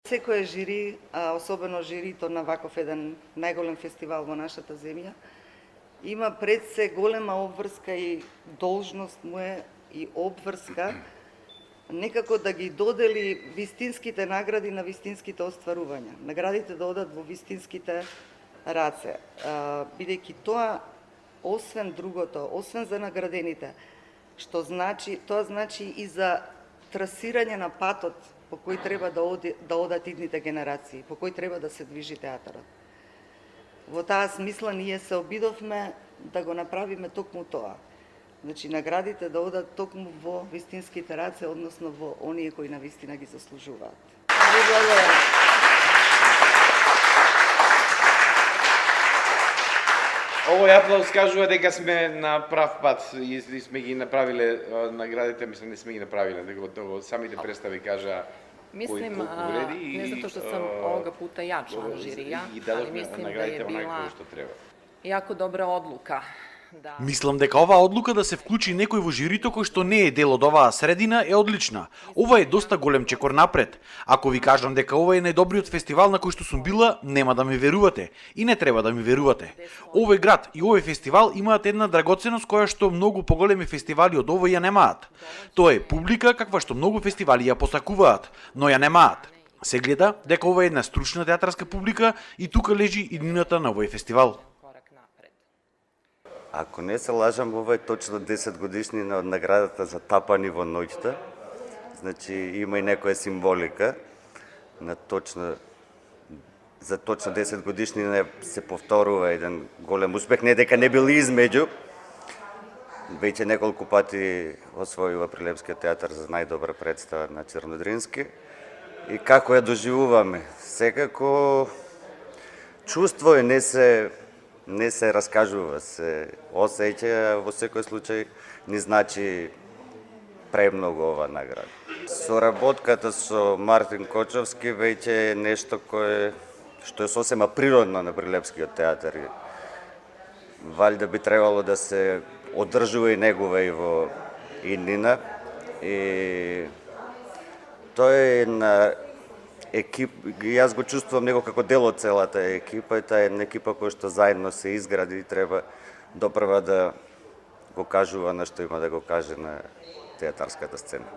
Секое жири, а особено жирито на ваков еден најголем фестивал во нашата земја, има пред се голема обврска и должност му е и обврска некако да ги додели вистинските награди на вистинските остварувања. Наградите да одат во вистинските раце, бидејќи тоа, освен другото, освен за наградените, тоа значи и за трасирање на патот по кој треба да одат идните генерации, по кој треба да се движи театарот. Во таа смисла ние се обидовме да го направиме токму тоа. Значи, наградите да одат токму во вистинските раце, односно во оние кои навистина ги заслужуваат. Овој аплауз кажува дека сме на прав пат и сме ги направиле наградите, мислам не сме ги направиле, него самите представи кажа. Mislim, ne zato što sam ovoga puta ja član žirija, ali mislim da je bila jako dobra odluka. Мислам дека оваа одлука да се вклучи некој во жирито кој што не е дел од оваа средина е одлична. Ова е доста голем чекор напред. Ако ви кажам дека ова е најдобриот фестивал на кој што сум била, нема да ми верувате. И не треба да ми верувате. Овој град и овој фестивал имаат една драгоценност која што многу поголеми фестивали од овој ја немаат. Тоа е публика каква што многу фестивали ја посакуваат, но ја немаат. Се гледа дека ова е една стручна театарска публика и тука лежи иднината на овој фестивал. Ако не се лажам, ова е точно 10 годишнина од наградата за Тапани во ноќта. Значи има и некоја символика на за точно 10 годишнина се повторува еден голем успех, не дека не бил измеѓу. Веќе неколку пати освојува Прилепскиот театар за најдобра представа на Црнодрински. И како ја доживуваме? Секако чувство е, не се раскажува, се осеќа, во секој случај ни значи премногу ова награда. Соработката со Мартин Кочовски веќе е нешто што е сосема природно на Прилепскиот театар. Валјда би требало да се одржува и негува и во иднина. И тоа е една екип, јас го чувствувам него како дел од целата екипа, таа е една екипа која што заедно се изгради и треба допрва да го кажува на што има да го каже на театарската сцена.